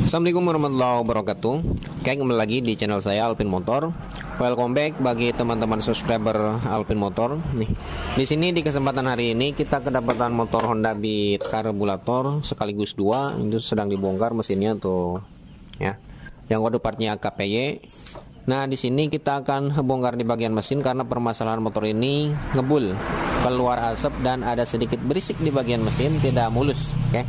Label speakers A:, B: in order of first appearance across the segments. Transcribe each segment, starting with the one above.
A: Assalamualaikum warahmatullahi wabarakatuh. Kembali lagi di channel saya Alpin Motor. Welcome back bagi teman-teman subscriber Alpin Motor. Nih, di sini di kesempatan hari ini kita kedapatan motor Honda Beat karburator sekaligus dua. Itu sedang dibongkar mesinnya tuh, ya. Yang kode partnya KPY. Nah, di sini kita akan bongkar di bagian mesin karena permasalahan motor ini ngebul, keluar asap dan ada sedikit berisik di bagian mesin, tidak mulus. Oke.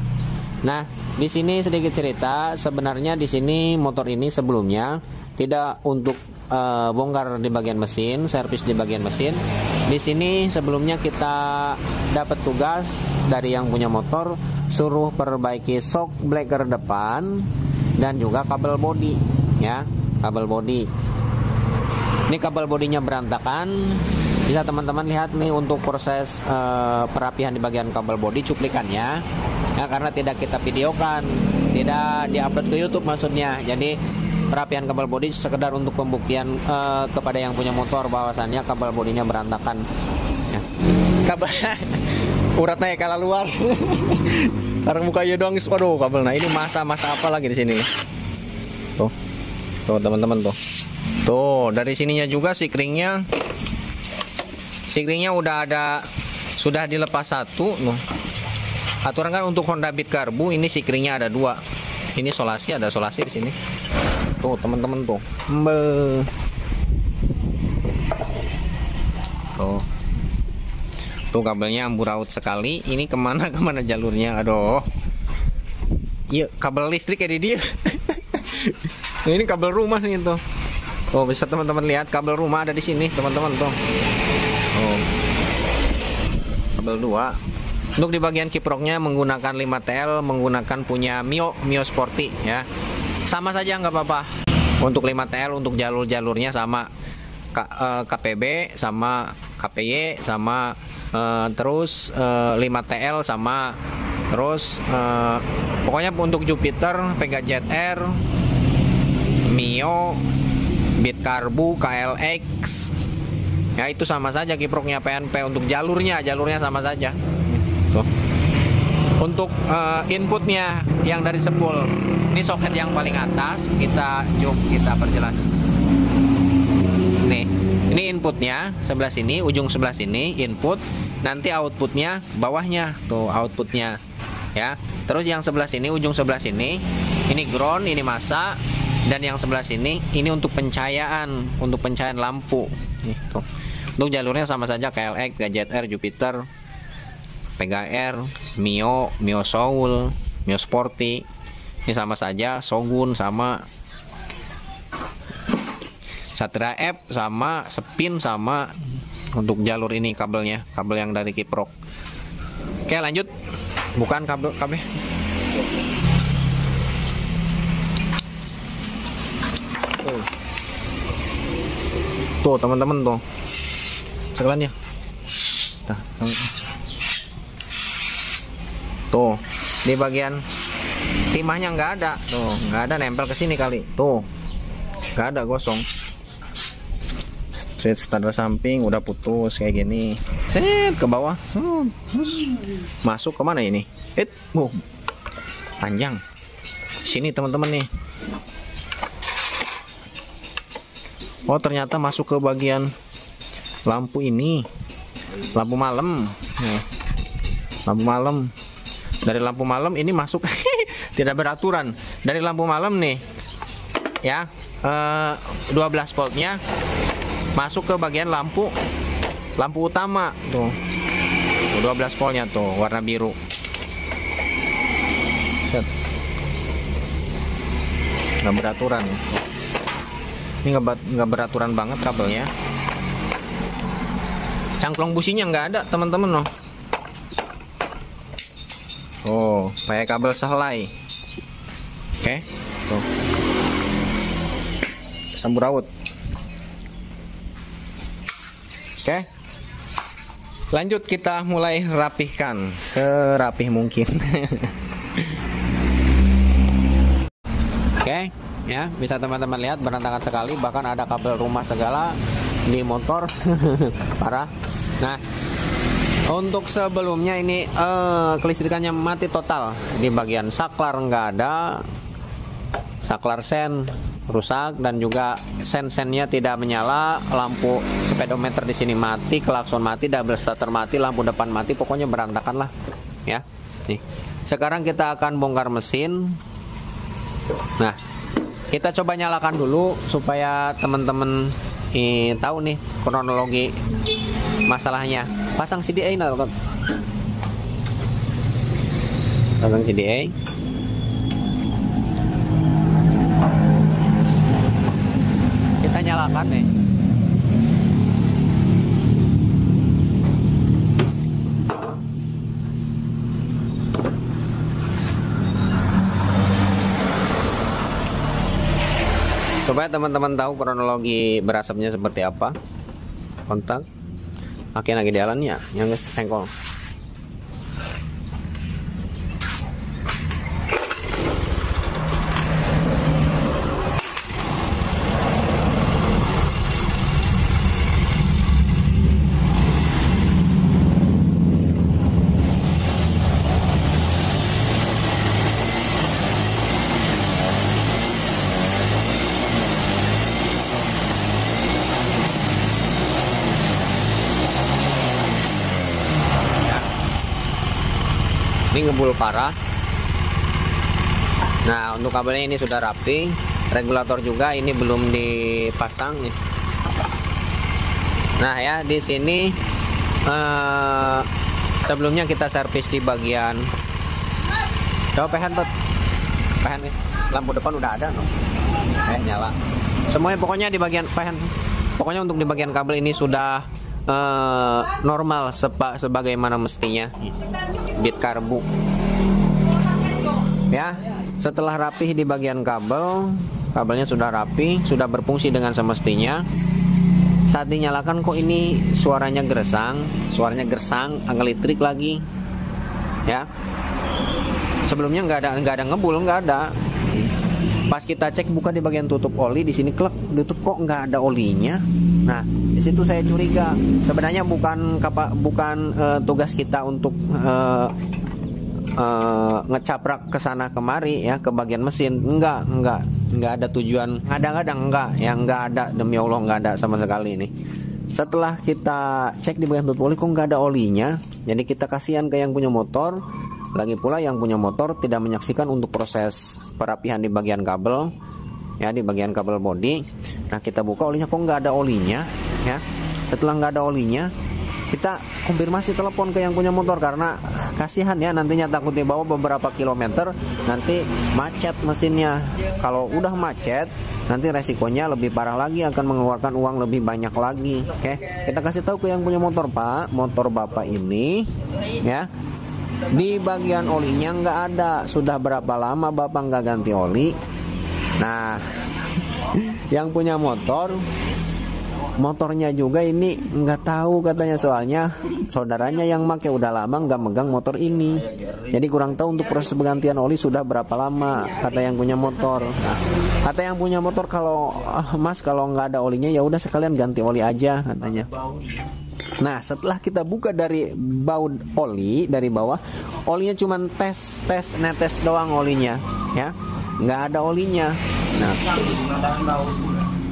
A: Nah, di sini sedikit cerita. Sebenarnya di sini motor ini sebelumnya tidak untuk bongkar di bagian mesin, servis di bagian mesin. Di sini sebelumnya kita dapat tugas dari yang punya motor, suruh perbaiki shock breaker depan dan juga kabel bodi, ya, kabel bodi. Ini kabel bodinya berantakan. Bisa teman-teman lihat nih untuk proses perapihan di bagian kabel bodi, cuplikannya. Ya, karena tidak kita videokan, tidak diupload ke YouTube maksudnya. Jadi perapihan kabel bodi sekedar untuk pembuktian kepada yang punya motor bahwasannya kabel bodinya berantakan. Ya. Kabel uratnya kalah luar. Taruh mukanya doang, waduh kabel. Nah, ini masa apa lagi di sini nih? Tuh teman-teman tuh. Tuh dari sininya juga sikringnya sudah dilepas satu. Aturan kan untuk Honda Beat karbu ini sikringnya ada dua. Ini ada solasi di sini. Tuh teman-teman tuh. Tuh kabelnya amburaut sekali. Ini kemana jalurnya? Aduh. Iya, kabel listrik ya di dia. Ini kabel rumah nih tuh. Oh, bisa teman-teman lihat kabel rumah ada di sini, teman-teman tuh. Oh. Kabel 2. Untuk di bagian kiproknya menggunakan 5TL, menggunakan punya Mio Sporty, ya. Sama saja nggak apa-apa. Untuk 5TL untuk jalur-jalurnya sama KPB sama KPY sama terus 5TL sama terus pokoknya untuk Jupiter, Pega ZR, Mio, Beat karbu, KLX. Ya itu sama saja kiproknya, PNP untuk jalurnya sama saja. Tuh. Untuk inputnya yang dari spool, ini soket yang paling atas, kita perjelas. Nih, ini inputnya sebelah sini, ujung sebelah sini input, nanti outputnya bawahnya, tuh outputnya, ya. Terus yang sebelah sini, ujung sebelah sini, ini ground, ini massa, dan yang sebelah sini ini untuk pencahayaan lampu. Nih, tuh. Untuk jalurnya sama saja KLX, GZR, Jupiter, Pega R, Mio Soul, Mio Sporty. Ini sama saja, Shogun sama, Satria F sama, Spin sama. Untuk jalur ini kabelnya, kabel yang dari kiprok. Oke, lanjut. Bukan kabel. Tuh teman-teman tuh. Sekalian ya. Tuh di bagian timahnya nggak ada, tuh nggak ada, nempel ke sini kali, tuh nggak ada, gosong. Switch starter samping udah putus kayak gini, set ke bawah, masuk ke mana ini? Panjang sini teman-teman nih. Oh ternyata masuk ke bagian lampu ini, lampu malam. Lampu malam. Dari lampu malam ini masuk tidak beraturan. Dari lampu malam nih, ya, 12 voltnya masuk ke bagian lampu utama tuh. 12 voltnya tuh warna biru. Set. Nggak beraturan. Ini nggak beraturan banget kabelnya. Cangklong businya nggak ada teman-teman loh. Oh, pakai kabel sehelai. Oke, tuh. Samburaut. Oke. Lanjut kita mulai rapihkan serapih mungkin. Oke, ya, bisa teman-teman lihat berantakan sekali, bahkan ada kabel rumah segala di motor. Parah. Nah, untuk sebelumnya ini kelistrikannya mati total. Di bagian saklar nggak ada, saklar sen rusak dan juga sen-sennya tidak menyala, lampu speedometer di sini mati, klakson mati, double starter mati, lampu depan mati, pokoknya berantakan lah ya. Nih, sekarang kita akan bongkar mesin. Nah, kita coba nyalakan dulu supaya teman-teman tahu nih kronologi masalahnya. Pasang CDA nah, pasang CDA. Kita nyalakan nih. Supaya teman-teman tahu kronologi berasapnya seperti apa. Kontak. Oke, lagi di jalan ya, yang engkol. Ini ngebul parah. Nah, untuk kabelnya ini sudah rapi, regulator juga ini belum dipasang nih. Nah ya, di sini sebelumnya kita servis di bagian, coba pehen nih, lampu depan udah ada no? Nyala. Semuanya pokoknya di bagian pehen. Pokoknya untuk di bagian kabel ini sudah normal sebagaimana mestinya, bit karbu ya. Setelah rapih di bagian kabelnya sudah rapi, sudah berfungsi dengan semestinya. Saat dinyalakan kok ini suaranya gersang, agak listrik lagi ya. Sebelumnya nggak ada ngebul, nggak ada. Pas kita cek buka di bagian tutup oli, di sini klek, tutup kok nggak ada olinya. Nah, di situ saya curiga. Sebenarnya bukan tugas kita untuk ngecaprak ke sana kemari ya, ke bagian mesin. Enggak ada tujuan. Kadang-kadang enggak ada, demi Allah enggak ada sama sekali ini. Setelah kita cek di bagian tutup oli kok nggak ada olinya. Jadi kita kasihan ke yang punya motor. Lagi pula yang punya motor tidak menyaksikan untuk proses perapihan di bagian kabel ya, di bagian kabel bodi. Nah, kita buka olinya kok nggak ada olinya ya. Setelah nggak ada olinya, kita konfirmasi telepon ke yang punya motor karena kasihan ya, nantinya takut dibawa beberapa kilometer nanti macet mesinnya. Kalau udah macet nanti resikonya lebih parah lagi, akan mengeluarkan uang lebih banyak lagi. Oke, kita kasih tahu ke yang punya motor, Pak, motor Bapak ini ya, di bagian olinya nggak ada. Sudah berapa lama Bapak nggak ganti oli? Nah, yang punya motornya juga ini nggak tahu katanya, soalnya saudaranya yang make udah lama nggak megang motor ini, jadi kurang tahu untuk proses penggantian oli sudah berapa lama, kata yang punya motor. Nah, kata yang punya motor, kalau Mas kalau nggak ada olinya ya udah sekalian ganti oli aja katanya. Nah, setelah kita buka dari baut oli dari bawah, olinya cuman netes doang olinya ya, nggak ada olinya.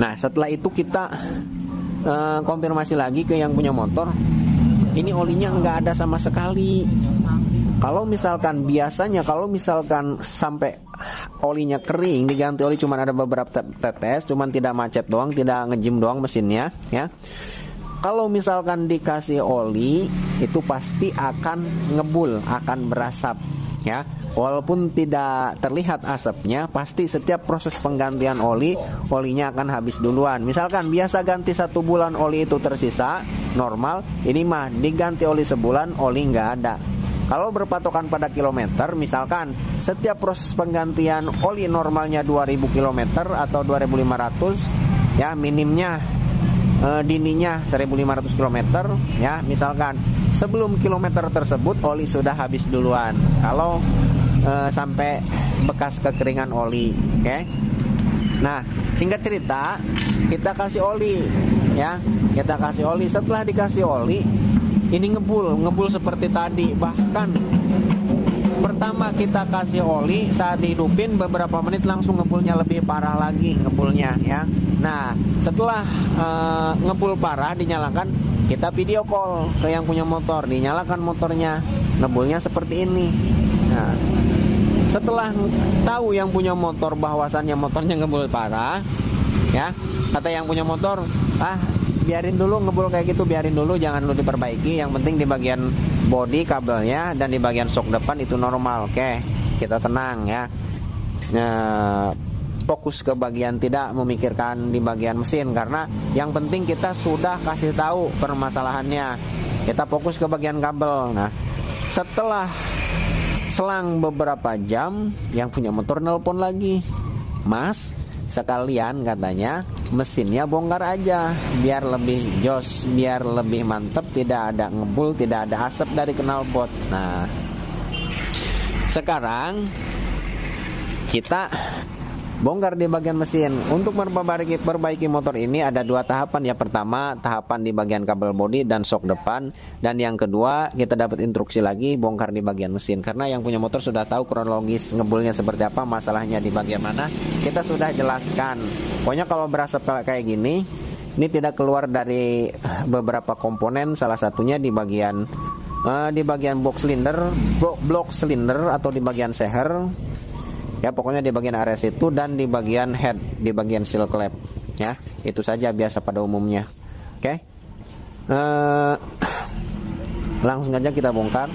A: Nah, setelah itu kita konfirmasi lagi ke yang punya motor, ini olinya nggak ada sama sekali. Kalau misalkan biasanya sampai olinya kering diganti oli cuman ada beberapa tetes, cuman tidak macet doang, tidak ngejim doang mesinnya ya. Kalau misalkan dikasih oli itu pasti akan ngebul, akan berasap ya. Walaupun tidak terlihat asapnya, pasti setiap proses penggantian olinya akan habis duluan. Misalkan biasa ganti 1 bulan oli itu tersisa normal, ini mah diganti oli sebulan oli nggak ada. Kalau berpatokan pada kilometer, misalkan setiap proses penggantian oli normalnya 2000 km atau 2500 ya, minimnya dininya 1500 km ya. Misalkan sebelum kilometer tersebut oli sudah habis duluan kalau sampai bekas kekeringan oli. Oke. Nah, singkat cerita, kita kasih oli ya, kita kasih oli. Setelah dikasih oli ini ngebul seperti tadi, bahkan pertama kita kasih oli, saat dihidupin beberapa menit langsung ngebulnya lebih parah lagi ngebulnya ya. Nah setelah ngebul parah dinyalakan, kita video call ke yang punya motor, dinyalakan motornya, ngebulnya seperti ini. Nah setelah tahu yang punya motor bahwasannya motornya ngebul parah ya, kata yang punya motor, biarin dulu ngebul kayak gitu, biarin dulu, jangan dulu diperbaiki. Yang penting di bagian bodi kabelnya dan di bagian shock depan itu normal. Oke, kita tenang ya. Fokus ke bagian, tidak memikirkan di bagian mesin, karena yang penting kita sudah kasih tahu permasalahannya. Kita fokus ke bagian kabel. Nah, setelah selang beberapa jam, yang punya motor nelpon lagi, Mas, sekalian katanya mesinnya bongkar aja biar lebih jos, biar lebih mantep, tidak ada ngebul, tidak ada asap dari knalpot. Nah sekarang kita bongkar di bagian mesin. Untuk memperbaiki motor ini ada dua tahapan. Yang pertama tahapan di bagian kabel bodi dan shock depan, dan yang kedua kita dapat instruksi lagi bongkar di bagian mesin. Karena yang punya motor sudah tahu kronologis ngebulnya seperti apa, masalahnya di bagian mana, kita sudah jelaskan. Pokoknya kalau berasap kayak gini, ini tidak keluar dari beberapa komponen, salah satunya di bagian box silinder, blok silinder atau di bagian seher. Ya pokoknya di bagian RS itu, dan di bagian head, di bagian seal clamp ya. Itu saja biasa pada umumnya. Oke. Langsung aja kita bongkar.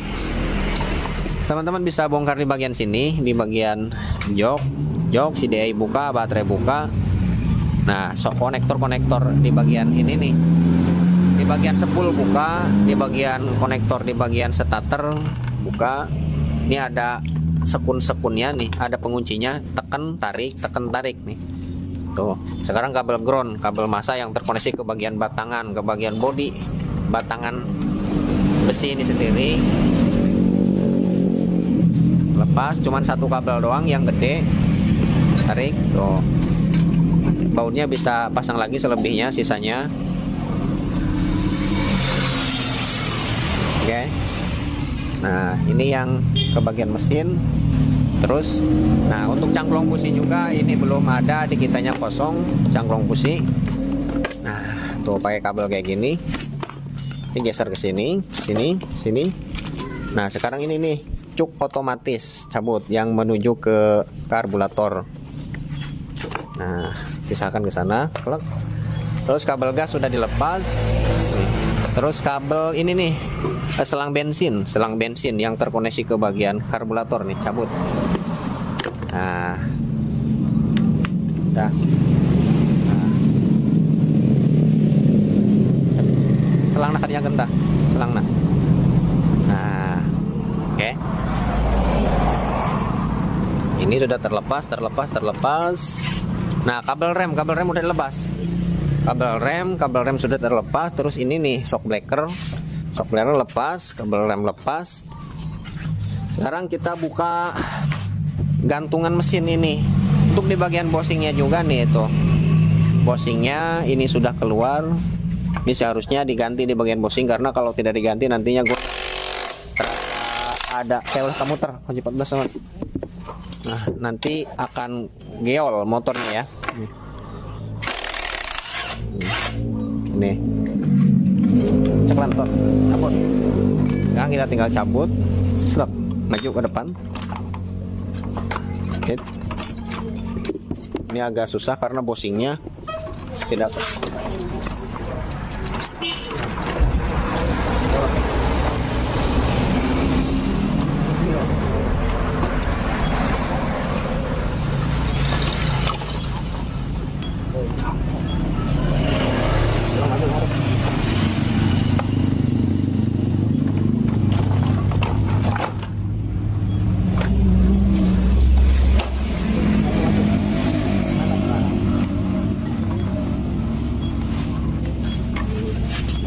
A: Teman-teman bisa bongkar di bagian sini, di bagian jok, CDI buka, baterai buka. Nah, konektor di bagian ini nih. Di bagian spool buka, di bagian konektor di bagian starter buka. Ini ada sekun-sekunnya nih, ada penguncinya, tekan tarik nih. Tuh, sekarang kabel ground, kabel massa yang terkoneksi ke bagian batangan, ke bagian bodi, batangan besi ini sendiri. Lepas, cuman satu kabel doang yang gede. Tarik, tuh. Bautnya bisa pasang lagi selebihnya, sisanya. Oke. Nah ini yang ke bagian mesin. Terus nah untuk cangklong busi juga ini belum ada, di kitanya kosong cangklong busi. Nah tuh pakai kabel kayak gini, ini geser ke sini, sini. Nah sekarang ini nih cuk otomatis cabut yang menuju ke karburator. Nah pisahkan ke sana. Terus kabel gas sudah dilepas. Terus kabel ini nih selang bensin yang terkoneksi ke bagian karburator nih cabut. Nah, udah. Selang nak yang gendah, selang nah. Nah, oke. Ini sudah terlepas. Nah, kabel rem udah dilepas. Kabel rem sudah terlepas. Terus ini nih shock breaker lepas, kabel rem lepas. Sekarang kita buka gantungan mesin ini. Untuk di bagian bosingnya juga nih, itu bosingnya ini sudah keluar. Ini seharusnya diganti di bagian bosing, karena kalau tidak diganti nantinya gue ada kayak kamu kunci 14 sama. Nah nanti akan geol motornya ya. Nih ceklan tot cabut. Sekarang kita tinggal cabut, slap, maju ke depan. Oke. Ini agak susah karena bosingnya tidak.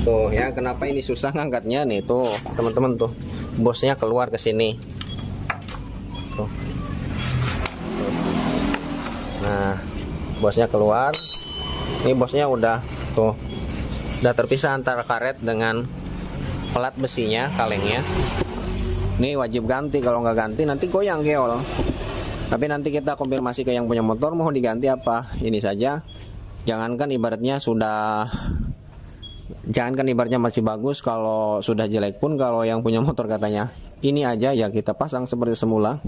A: Tuh ya, kenapa ini susah ngangkatnya nih, tuh teman-teman, tuh bosnya keluar ke sini. Tuh. Nah, bosnya keluar. Ini bosnya udah terpisah antara karet dengan pelat besinya, kalengnya. Ini wajib ganti, kalau nggak ganti nanti goyang keol. Tapi nanti kita konfirmasi ke yang punya motor mau diganti apa. Ini saja. Jangankan ibaratnya masih bagus, kalau sudah jelek pun kalau yang punya motor katanya ini aja, ya kita pasang seperti semula.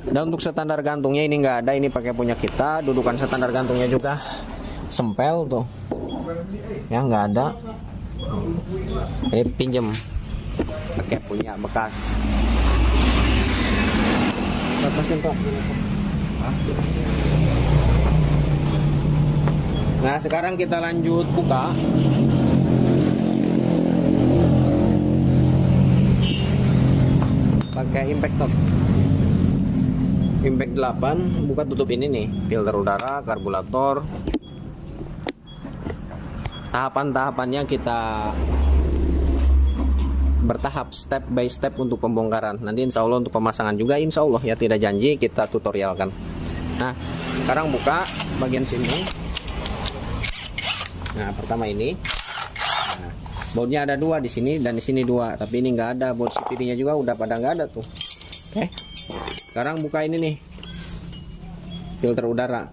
A: Dan untuk standar gantungnya ini nggak ada, ini pakai punya kita. Dudukan standar gantungnya juga sempel tuh. Ya nggak ada. Ini pinjem pakai punya bekas. Lepasin Pak. Nah sekarang kita lanjut buka. Pakai impact top. Impact 8, buka tutup ini nih, filter udara, karburator. Tahapan-tahapannya kita bertahap, step by step untuk pembongkaran. Nanti insya Allah untuk pemasangan juga, insya Allah ya, tidak janji, kita tutorialkan. Nah sekarang buka bagian sini. Nah pertama ini, nah, bautnya ada dua di sini dan di sini dua, tapi ini nggak ada. Baut CVT-nya juga udah pada nggak ada tuh. Oke, sekarang buka ini nih, filter udara.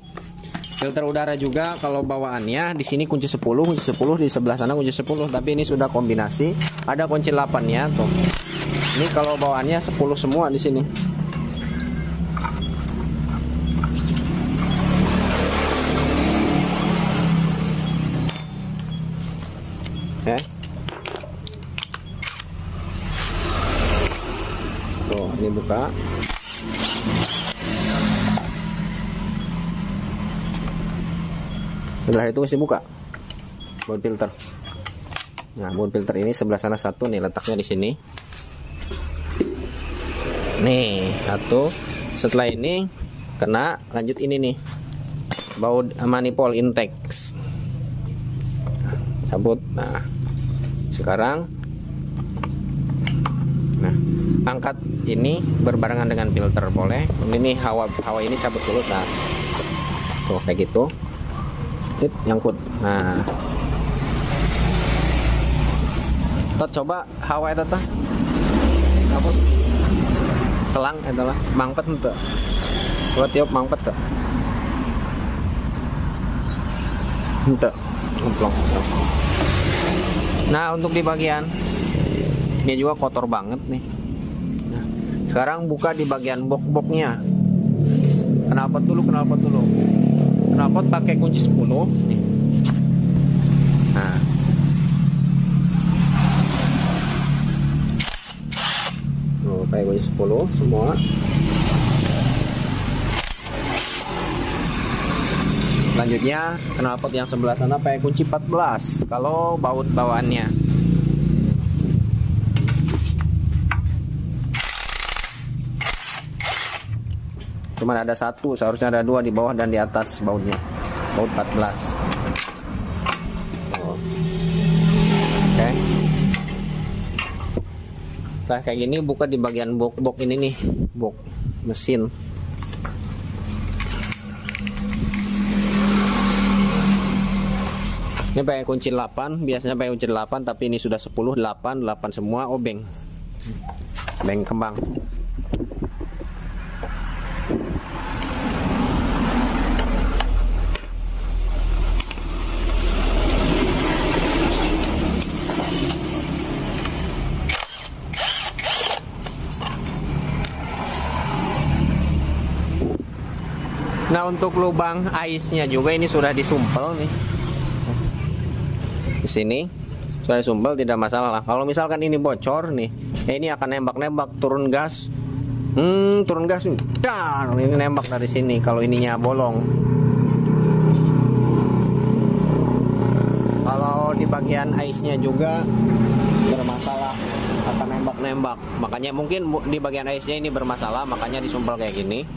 A: Filter udara juga kalau bawaannya di sini kunci 10, di sebelah sana kunci 10, tapi ini sudah kombinasi, ada kunci 8-nya tuh. Ini kalau bawaannya 10 semua di sini. Ya. Tuh, ini buka. Setelah itu mesti buka baut filter. Nah, baut filter ini sebelah sana satu nih, letaknya di sini. Nih, satu. Setelah ini kena, lanjut ini nih. Baut manifold intake. Cabut. Nah, sekarang angkat ini berbarengan dengan filter boleh. Ini hawa ini cabut dulu. Nah, tuh kayak gitu. Nyangkut. Nah, coba hawa itu tah apa selang adalah mangpet tuh, coba tiup mangpet tuh untuk ngeplong. Nah untuk di bagian ini juga kotor banget nih. Nah, sekarang buka di bagian box-boxnya. Knalpot dulu. Knalpot pakai kunci 10 nih. Nah, tuh pakai kunci 10 semua. Selanjutnya knalpot yang sebelah sana pakai kunci 14 kalau baut bawaannya. Cuman ada satu, seharusnya ada dua di bawah dan di atas bautnya. Baut 14. Oke. Nah kayak gini buka di bagian box ini nih, box mesin. Ini pakai kunci 8, biasanya pakai kunci 8, tapi ini sudah 10, 8 semua obeng. Obeng kembang. Nah untuk lubang aisnya juga ini sudah disumpel nih. Di sini sudah disumpel, tidak masalah lah. Kalau misalkan ini bocor nih, ini akan nembak-nembak, turun gas, dar, ini nembak dari sini. Kalau ininya bolong, kalau di bagian aisnya juga bermasalah, akan nembak-nembak. Makanya mungkin di bagian aisnya ini bermasalah, makanya disumpel kayak gini.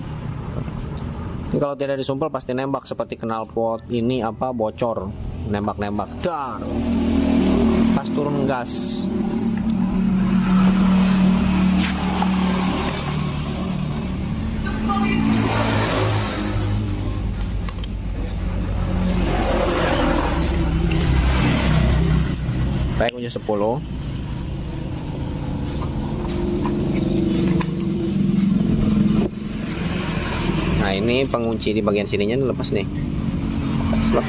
A: Ini kalau tidak disumpel pasti nembak, seperti knalpot ini apa bocor, nembak-nembak, dar, pas turun gas. Pakai kunci 10. Nah, ini pengunci di bagian sininya lepas nih. Slap.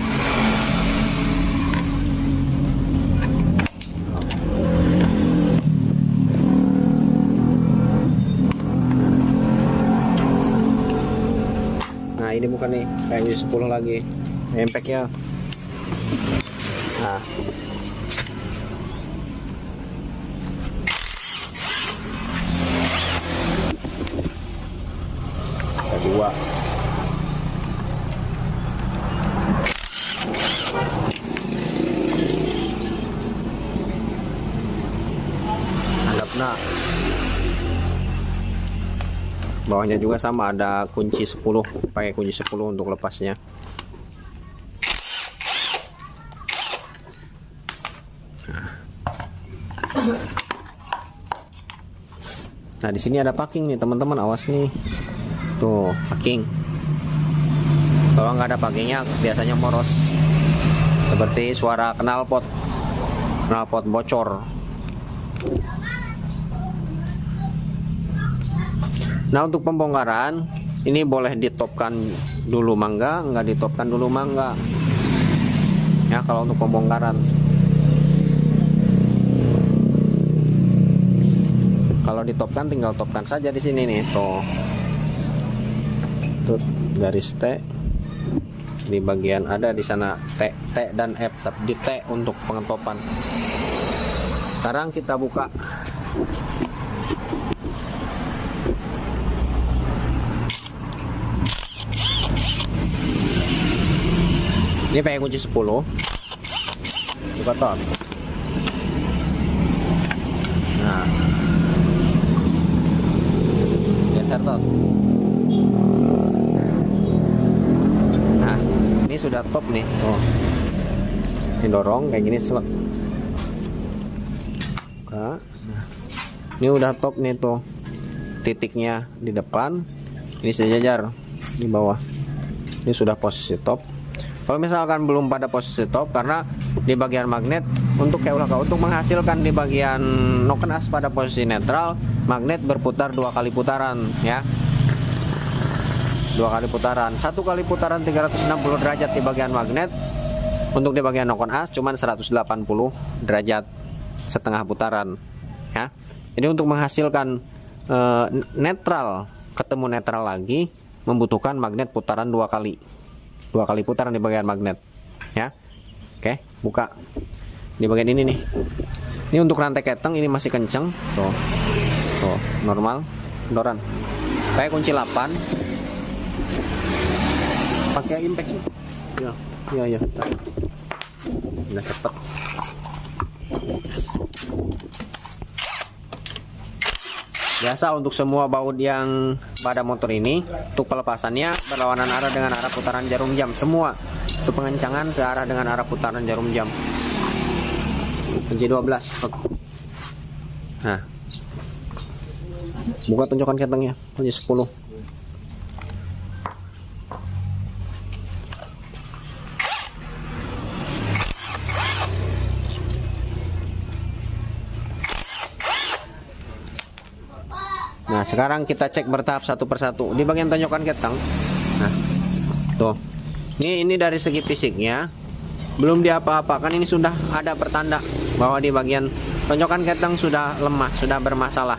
A: Nah, ini bukan nih, kayak 10 lagi. Impact-nya. Nah. Kedua. Hadapna. Bawahnya juga sama, ada kunci 10, pakai kunci 10 untuk lepasnya. Nah, di sini ada packing nih teman-teman, awas nih. Tuh, packing. Kalau nggak ada packingnya biasanya moros. Seperti suara knalpot bocor. Nah, untuk pembongkaran ini boleh ditopkan dulu mangga, nggak ditopkan dulu mangga. Ya, kalau untuk pembongkaran. Kalau ditopkan tinggal topkan saja di sini nih, tuh garis T di bagian, ada di sana T dan F, tapi di T untuk pengetopan. Sekarang kita buka. Ini pakai kunci 10. Buka top. Nah, geser top. Nah, ini sudah top nih. Oh, ini dorong kayak gini, selek. Buka. Nah, ini udah top nih tuh. Titiknya di depan. Ini sejajar di bawah. Ini sudah posisi top. Kalau misalkan belum pada posisi top, karena di bagian magnet untuk untuk menghasilkan di bagian noken as pada posisi netral, magnet berputar 2 kali putaran, ya. 2 kali putaran. 1 kali putaran 360 derajat di bagian magnet. Untuk di bagian noken as cuman 180 derajat, setengah putaran, ya. Jadi untuk menghasilkan netral ketemu netral lagi membutuhkan magnet putaran 2 kali. 2 kali putaran di bagian magnet, ya. Oke, buka di bagian ini nih. Ini untuk rantai keteng ini masih kenceng, tuh normal, doran. Pakai kunci 8, pakai impact sih. Ya, udah cepet. Biasa untuk semua baut yang pada motor ini, untuk pelepasannya berlawanan arah dengan arah putaran jarum jam. Semua untuk pengencangan searah dengan arah putaran jarum jam. Kunci 12. Nah, buka tonjokan ketengnya, kunci 10. Nah, sekarang kita cek bertahap satu persatu di bagian tonjokan keteng. Nah, tuh, ini dari segi fisiknya belum diapa-apakan, ini sudah ada pertanda bahwa di bagian tonjokan keteng sudah lemah, sudah bermasalah.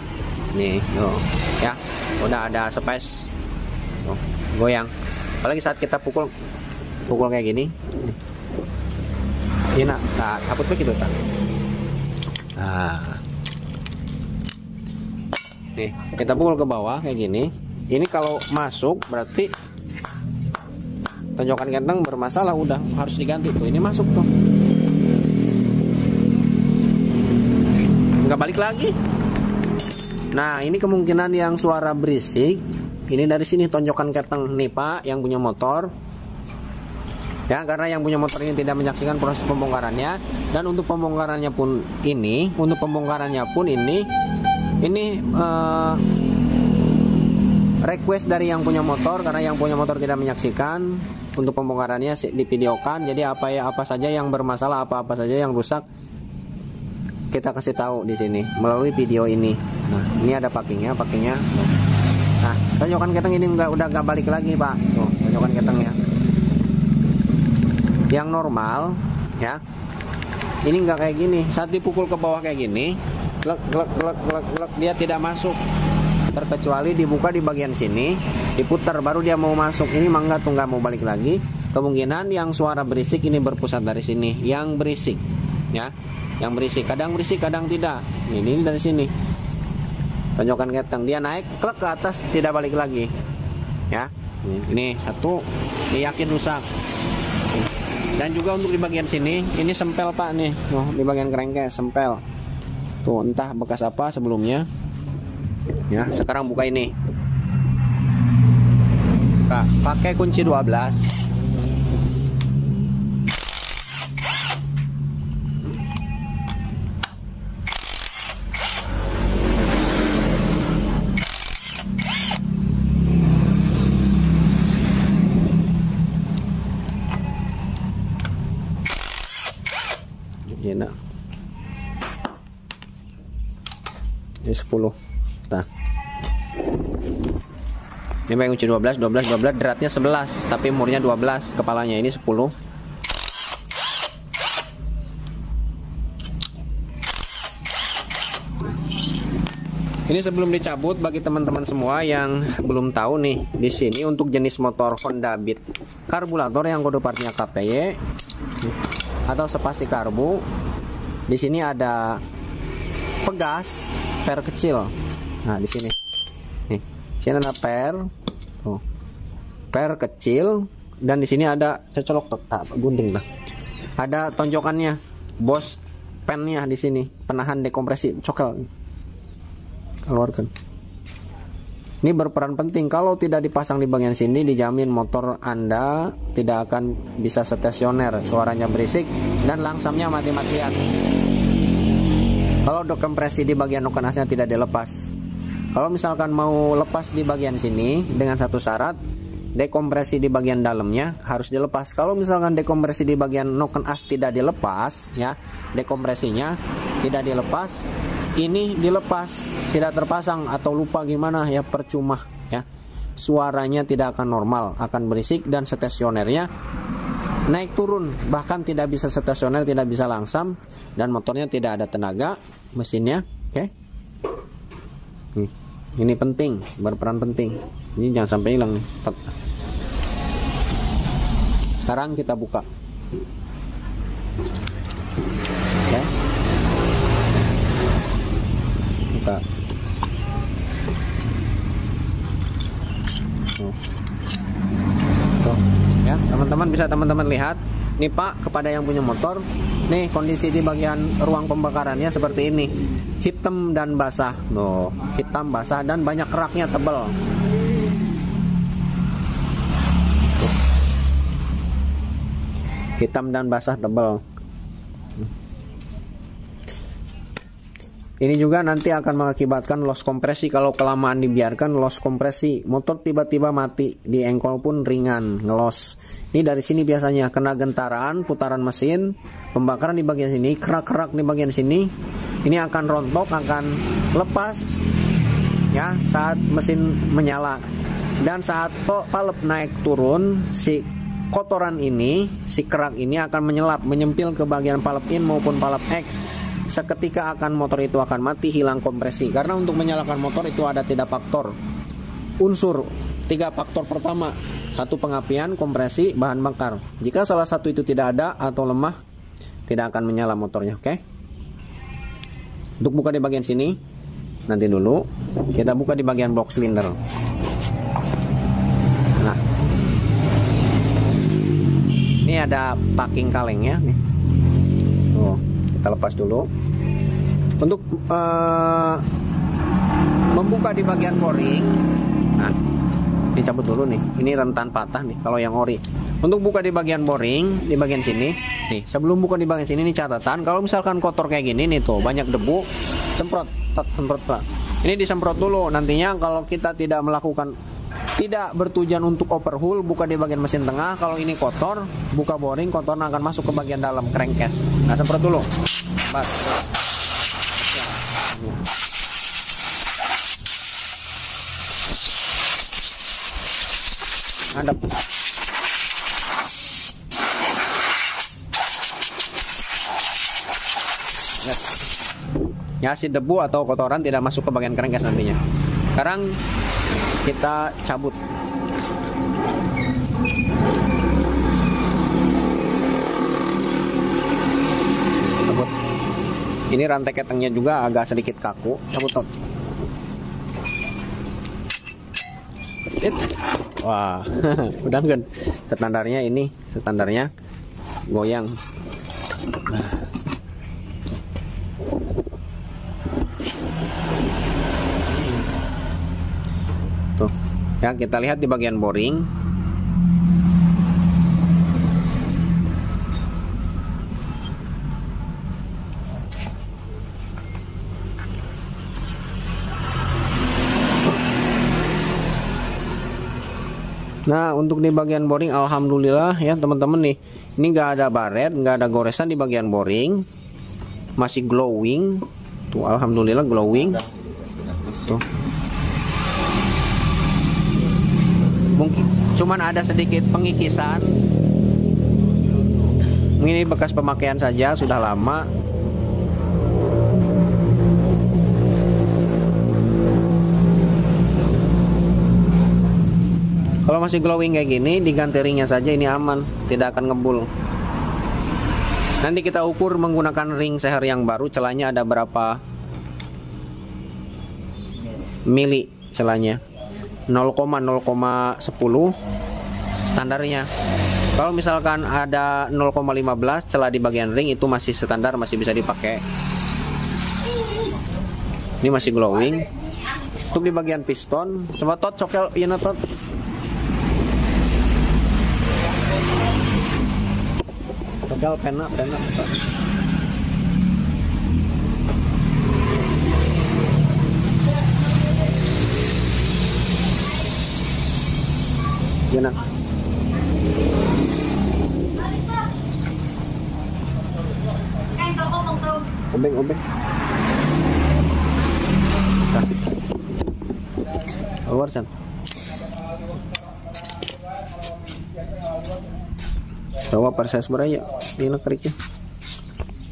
A: Nih, tuh, ya, udah ada space, tuh, goyang. Apalagi saat kita pukul kayak gini. Ini nak, takut begitu tak? Nah. Nih, kita pukul ke bawah kayak gini. Ini kalau masuk berarti tonjokan keteng bermasalah, udah harus diganti tuh. Ini masuk tuh. Nggak balik lagi. Nah, ini kemungkinan yang suara berisik. Ini dari sini tonjokan keteng nih Pak yang punya motor. Ya, karena yang punya motor ini tidak menyaksikan proses pembongkarannya, dan untuk pembongkarannya pun ini, request dari yang punya motor, karena yang punya motor tidak menyaksikan untuk pembongkarannya divideokan. Jadi apa saja yang bermasalah, apa saja yang rusak, kita kasih tahu di sini melalui video ini. Nah, ini ada packingnya. Nah, Tonjokan keteng ini udah nggak balik lagi, Pak. Tuh, tonjokan keteng ya. Yang normal ya. Ini nggak kayak gini. Saat dipukul ke bawah kayak gini, glek glek glek glek glek, dia tidak masuk. Terkecuali dibuka di bagian sini, diputar baru dia mau masuk. Ini mangga tuh nggak mau balik lagi. Kemungkinan yang suara berisik ini berpusat dari sini. Yang berisik ya. Yang berisik, kadang tidak. Ini dari sini. Tonjokan keteng, dia naik klek ke atas, tidak balik lagi. Ya. Ini satu, ini yakin rusak. Dan juga untuk di bagian sini, ini sempel, Pak nih. Oh, di bagian kerengkes sempel. Tuh, entah bekas apa sebelumnya. Ya, sekarang buka ini. Buka, pakai kunci 12. Nah. Ini 10. Nah. Ini pakai kunci 12, deratnya 11, tapi murnya 12, kepalanya ini 10. Ini sebelum dicabut, bagi teman-teman semua yang belum tahu nih, di sini untuk jenis motor Honda Beat karburator yang kode partnya KPY atau spasi karbu, di sini ada pegas per kecil. Nah, di sini nih, sini ada per, tuh, per kecil, dan di sini ada cecolok tetap gunting lah. Ada tonjokannya, bos pennya di sini, penahan dekompresi cokel. Keluarkan. Ini berperan penting. Kalau tidak dipasang di bagian sini, dijamin motor Anda tidak akan bisa stasioner, suaranya berisik dan langsamnya mati-matian. Kalau dekompresi di bagian noken asnya tidak dilepas. Kalau misalkan mau lepas di bagian sini dengan satu syarat, dekompresi di bagian dalamnya harus dilepas. Kalau misalkan dekompresi di bagian noken as tidak dilepas, ya, dekompresinya tidak dilepas, ini dilepas, tidak terpasang atau lupa gimana ya, percuma ya. Suaranya tidak akan normal, akan berisik dan stasionernya naik turun, bahkan tidak bisa stasioner, tidak bisa langsam, dan motornya tidak ada tenaga mesinnya. Oke. Ini penting, berperan penting. Ini jangan sampai hilang nih. Sekarang kita buka. Oke. Buka. Tuh, ya, teman-teman bisa teman-teman lihat. Nih Pak, kepada yang punya motor, nih kondisi di bagian ruang pembakarannya seperti ini. Hitam dan basah. Tuh, hitam basah dan banyak keraknya tebal. Hitam dan basah tebal. Ini juga nanti akan mengakibatkan loss kompresi. Kalau kelamaan dibiarkan, loss kompresi. Motor tiba-tiba mati, di engkol pun ringan, ngelos. Ini dari sini biasanya kena gentaran, putaran mesin, pembakaran di bagian sini, kerak-kerak di bagian sini. Ini akan rontok, akan lepas ya saat mesin menyala. Dan saat palep naik turun, si kotoran ini, si kerak ini akan menyelap, menyempil ke bagian palep in maupun palep X. Seketika motor itu akan mati, hilang kompresi. Karena untuk menyalakan motor itu ada 3 faktor unsur. 3 faktor pertama, 1 pengapian, kompresi, bahan bakar. Jika salah satu itu tidak ada atau lemah, tidak akan menyala motornya. Oke. Untuk buka di bagian sini, nanti dulu kita buka di bagian box silinder. Nah, ini ada packing kalengnya nih. Tuh, kita lepas dulu. Untuk membuka di bagian boring, nah, dicabut dulu nih. Ini rentan patah nih kalau yang ori. Untuk buka di bagian boring, di bagian sini, nih, sebelum buka di bagian sini nih catatan, kalau misalkan kotor kayak gini nih tuh, banyak debu, semprot Pak. Ini disemprot dulu. Nantinya kalau kita tidak bertujuan untuk overhaul, buka di bagian mesin tengah, kalau ini kotor, buka boring, kotor akan masuk ke bagian dalam crankcase. Nah, semprot dulu. Pak. hadap. Ya, si debu atau kotoran tidak masuk ke bagian crankcase nantinya. Sekarang kita cabut. Ini rantai ketengnya juga agak sedikit kaku. Cabut tot. Wah, udah kan? Standarnya ini, standarnya goyang. Nah. Tuh, ya kita lihat di bagian boring. Nah, untuk di bagian boring, alhamdulillah ya teman-teman nih, ini nggak ada baret, nggak ada goresan di bagian boring, masih glowing. Tuh, alhamdulillah glowing. Tuh. Mungkin cuman ada sedikit pengikisan. Ini bekas pemakaian saja, sudah lama. Kalau masih glowing kayak gini, diganti ringnya saja, ini aman, tidak akan ngebul. Nanti kita ukur menggunakan ring seher yang baru, celahnya ada berapa mili celahnya. 0,10 standarnya. Kalau misalkan ada 0,15 celah di bagian ring, itu masih standar, masih bisa dipakai. Ini masih glowing. Untuk di bagian piston, coba tot cokel iya tot. Cokel pena. Gimana? Obeng. Keluar San. Bawa perses beraya. Ini nak keriknya.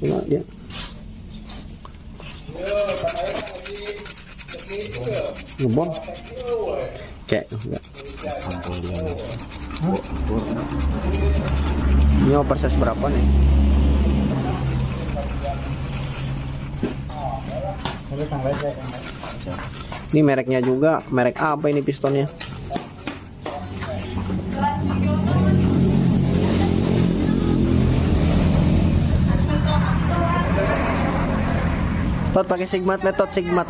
A: Ini dia. Ngebon. Kayak enggak. Ini perses berapa nih? Ini mereknya juga, merek apa ini pistonnya? Tot pakai Sigmat, metode Sigmat.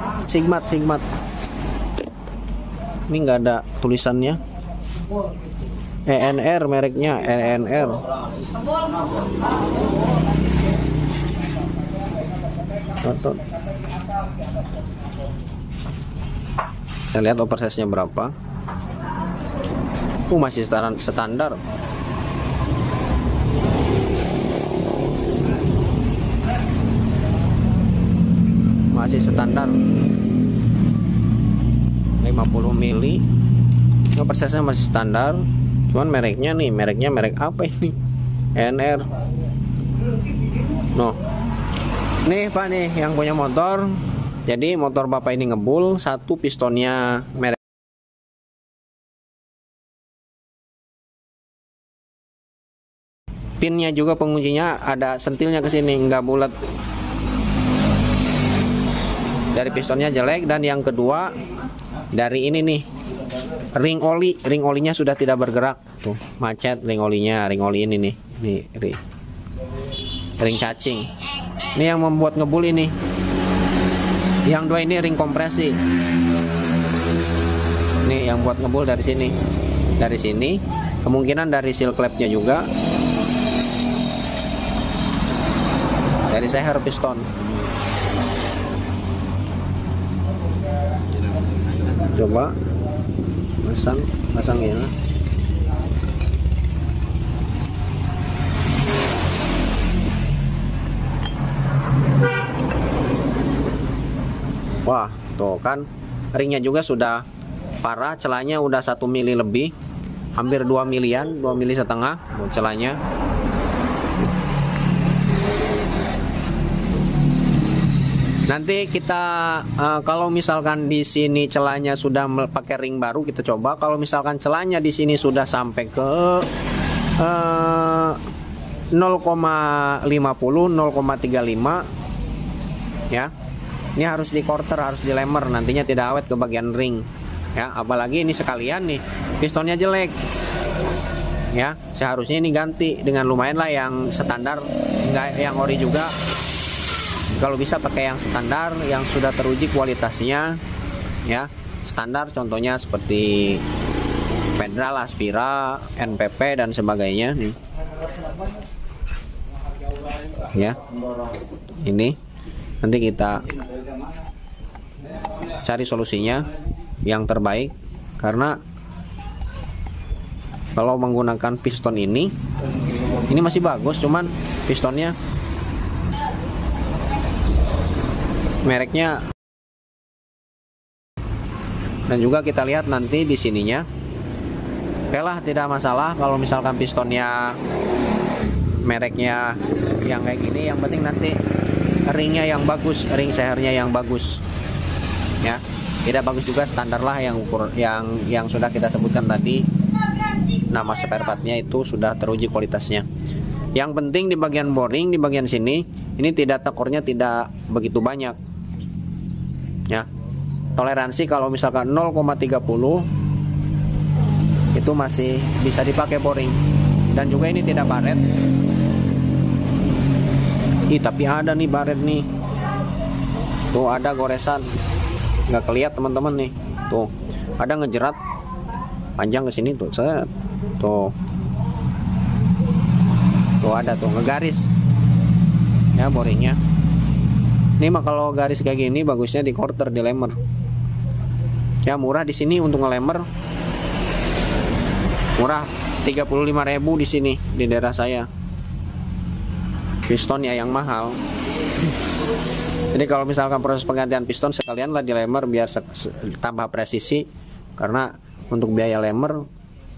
A: Ini nggak ada tulisannya. ENR mereknya, ENR. Tot. Kita lihat oversize-nya berapa. Masih standar. Masih standar 50 mili. Oversize-nya masih standar. Cuman mereknya merek apa ini? NR. Nih Pak nih yang punya motor. Jadi motor Bapak ini ngebul, satu pistonnya merek. Pinnya juga penguncinya ada sentilnya ke sini, nggak bulat. Dari pistonnya jelek, dan yang kedua dari ini nih ring olinya sudah tidak bergerak. Tuh, macet ring oli ini nih. Ring cacing. Ini yang membuat ngebul ini. Yang dua ini ring kompresi. Nih yang buat ngebul dari sini. Dari sini, kemungkinan dari seal clamp-nya juga. Dari seher piston. Coba pasang ya. Wah, tuh kan ringnya juga sudah parah, celahnya udah 1 mili lebih. hampir 2 milian, 2 mili setengah celahnya. Nanti kita kalau misalkan di sini celahnya sudah pakai ring baru, kita coba. Kalau misalkan celahnya di sini sudah sampai ke 0,50, 0,35 ya. Ini harus di quarter, harus dilemer, nantinya tidak awet ke bagian ring. Ya, apalagi ini sekalian nih pistonnya jelek. Ya, seharusnya ini ganti dengan lumayan lah yang standar, enggak yang ori juga. Kalau bisa pakai yang standar yang sudah teruji kualitasnya, ya standar, contohnya seperti Federal, Aspira, NPP dan sebagainya nih. Ya, ini nanti kita cari solusinya yang terbaik, karena kalau menggunakan piston ini masih bagus, cuman pistonnya mereknya. Dan juga kita lihat nanti di sininya, oke lah, tidak masalah kalau misalkan pistonnya mereknya yang kayak gini, yang penting nanti ringnya yang bagus, ring sehernya yang bagus ya. Tidak bagus juga standar lah yang ukur yang sudah kita sebutkan tadi, nama spare partnya itu sudah teruji kualitasnya. Yang penting di bagian boring, di bagian sini ini tidak, tekornya tidak begitu banyak ya. Toleransi kalau misalkan 0,30 itu masih bisa dipakai boring. Dan juga ini tidak baret. Tapi ada nih baret nih. Tuh ada goresan, nggak kelihatan teman-teman nih. Tuh ada ngejerat panjang ke sini tuh, set. Tuh ada tuh ngegaris ya boringnya. Ini mah kalau garis kayak gini bagusnya di quarter, di lemer. Ya murah di sini untuk ngelemer. Murah 35.000 di sini di daerah saya. Pistonnya yang mahal. Jadi kalau misalkan proses penggantian piston sekalian lah di lemer biar tambah presisi, karena untuk biaya lemer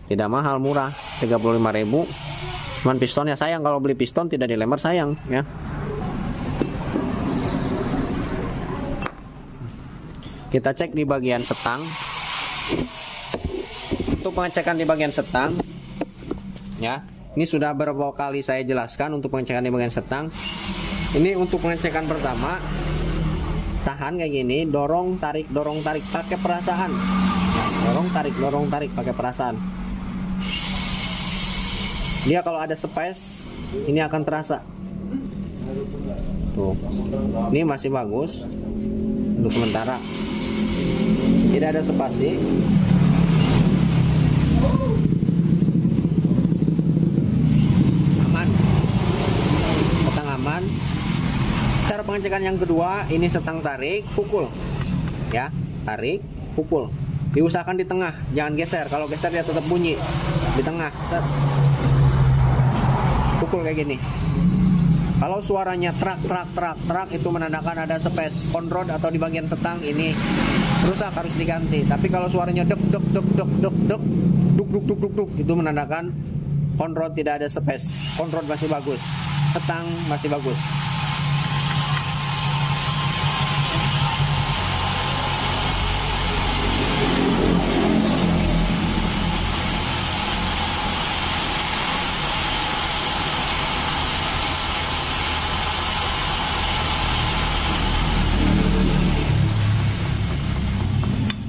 A: tidak mahal, murah 35.000. Cuman pistonnya sayang, kalau beli piston tidak di lemer sayang ya. Kita cek di bagian setang. Untuk pengecekan di bagian setang ya, ini sudah beberapa kali saya jelaskan untuk pengecekan di bagian setang. Ini untuk pengecekan pertama, tahan kayak gini, dorong tarik pakai perasaan. Dorong tarik pakai perasaan. Dia kalau ada space ini akan terasa. Tuh. Ini masih bagus untuk sementara. Tidak ada spasi. Aman. Setang aman. Cara pengecekan yang kedua, ini setang tarik, pukul. Ya, tarik, pukul. Diusahakan di tengah, jangan geser. Kalau geser dia tetap bunyi. Di tengah, set. Pukul kayak gini. Kalau suaranya trak itu menandakan ada space conrod atau di bagian setang ini rusak, harus diganti. Tapi kalau suaranya duk itu menandakan conrod tidak ada space. Conrod masih bagus, setang masih bagus.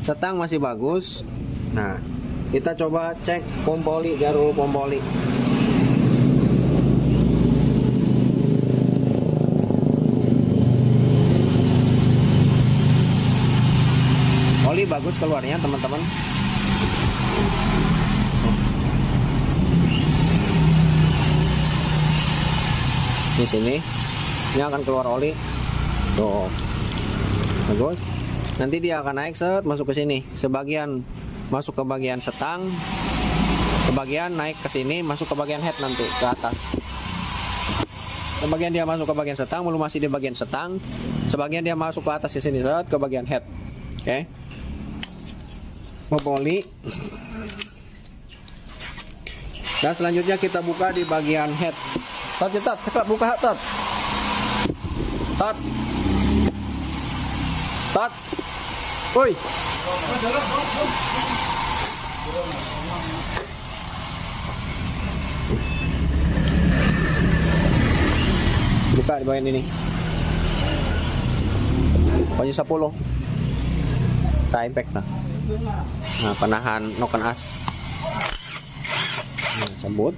A: Setang masih bagus. Nah, kita coba cek pompoli, garul pompoli. Oli bagus keluarnya, teman-teman. Di sini, ini akan keluar oli. Tuh, bagus. Nanti dia akan naik, set, masuk ke sini. Sebagian masuk ke bagian setang, sebagian naik ke sini, masuk ke bagian head nanti ke atas. Sebagian dia masuk ke bagian setang, belum masih di bagian setang. Sebagian dia masuk ke atas ke sini, set, ke bagian head. Oke. Pompoli. Dan selanjutnya kita buka di bagian head. Tat, cepat buka tat. Tat. Woi. Buka di bagian ini. Kunci 10. Kita impact nah. Nah, penahan noken as. Nah, cabut.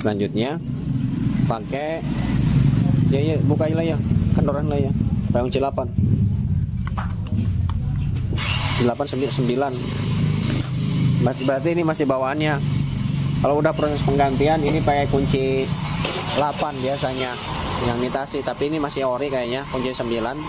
A: Selanjutnya pakai ya buka lah ya. Kendoran lah ya. Payung C8. 899. Berarti ini masih bawaannya. Kalau udah proses penggantian ini pakai kunci 8 biasanya yang imitasi, tapi ini masih ori kayaknya, kunci 9.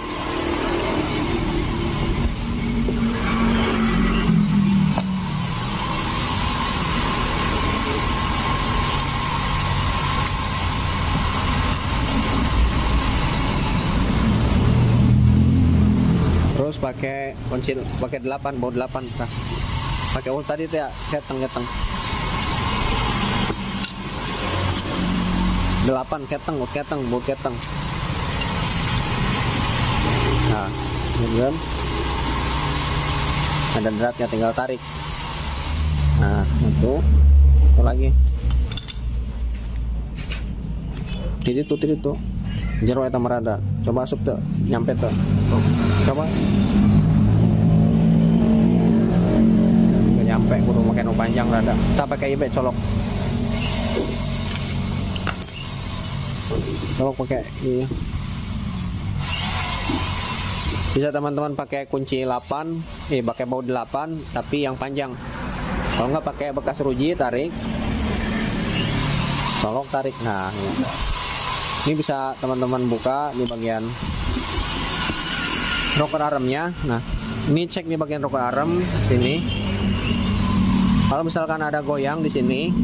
A: Terus pakai kunci 8, baut 8. Nah, pakai tadi tuh ya, keteng 8 keteng, baut keteng. Nah, kemudian ada dratnya, tinggal tarik. Nah, itu lagi. Tirit tuh. Jero eta marada. Coba asup tuh, nyampe tuh. Coba. Nggak nyampe, kudu pakai nu panjang rada. Kita pakai ibe colok. Colok pakai iya. Bisa teman-teman pakai kunci 8, pakai baut 8 tapi yang panjang. Kalau nggak pakai bekas ruji, tarik. Colok, tarik. Nah, ini bisa teman-teman buka di bagian rocker armnya. Nah, ini cek di bagian rocker arm sini. Kalau misalkan ada goyang di sini,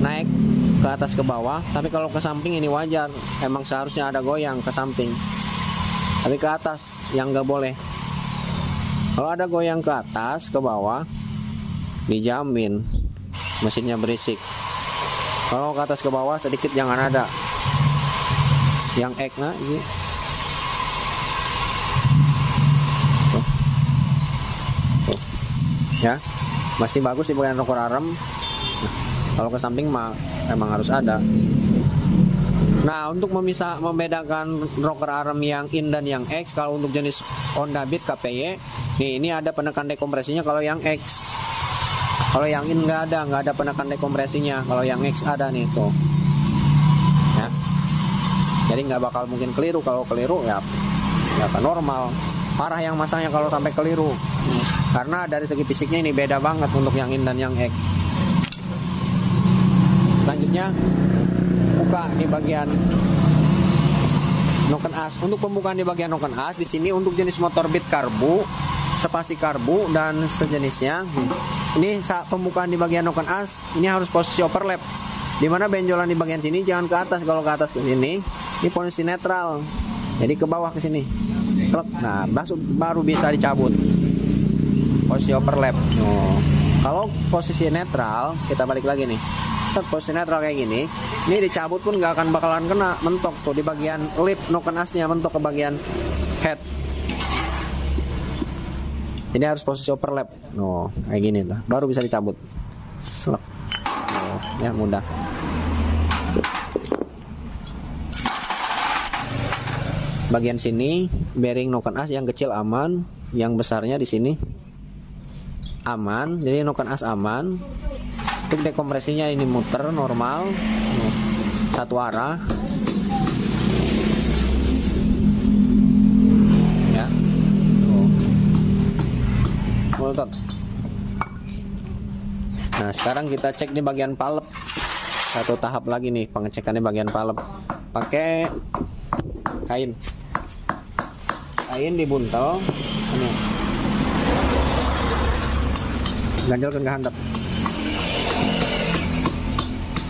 A: naik ke atas ke bawah, tapi kalau ke samping ini wajar. Emang seharusnya ada goyang ke samping, tapi ke atas yang nggak boleh. Kalau ada goyang ke atas ke bawah, dijamin mesinnya berisik. Kalau ke atas ke bawah sedikit jangan ada. Yang ek nah ini. Tuh. Ya, masih bagus di bagian rocker arm. Nah, kalau ke samping mah emang harus ada. Nah, untuk membedakan rocker arm yang in dan yang X, kalau untuk jenis Honda Beat KPY, nih ini ada penekan dekompresinya kalau yang X. Kalau yang in nggak ada penekan dekompresinya. Kalau yang X ada nih tuh. Ya. Jadi nggak bakal mungkin keliru. Kalau keliru ya akan normal. Parah yang masangnya kalau sampai keliru. Karena dari segi fisiknya ini beda banget untuk yang in dan yang X. Selanjutnya buka di bagian noken as. Untuk pembukaan di bagian noken as di sini untuk jenis motor Beat karbu, spasi karbu dan sejenisnya. Ini saat pembukaan di bagian noken as ini harus posisi overlap. Dimana benjolan di bagian sini jangan ke atas. Kalau ke atas ke sini, ini posisi netral. Jadi ke bawah ke sini. Nah, baru bisa dicabut. Posisi overlap. Kalau posisi netral, kita balik lagi nih. Set posisi netral kayak gini, ini dicabut pun nggak akan bakalan kena, mentok tuh di bagian lip noken asnya, mentok ke bagian head. Ini harus posisi overlap. Kayak gini tuh, baru bisa dicabut. Selep. Ya mudah. Bagian sini bearing noken as yang kecil aman, yang besarnya di sini aman. Jadi noken as aman. Untuk dekompresinya ini muter normal, satu arah. Ya. Melotot. Nah, sekarang kita cek di bagian palep. Satu tahap lagi nih pengecekan di bagian palep. Pakai kain dibuntel ini, ganjel ke handap,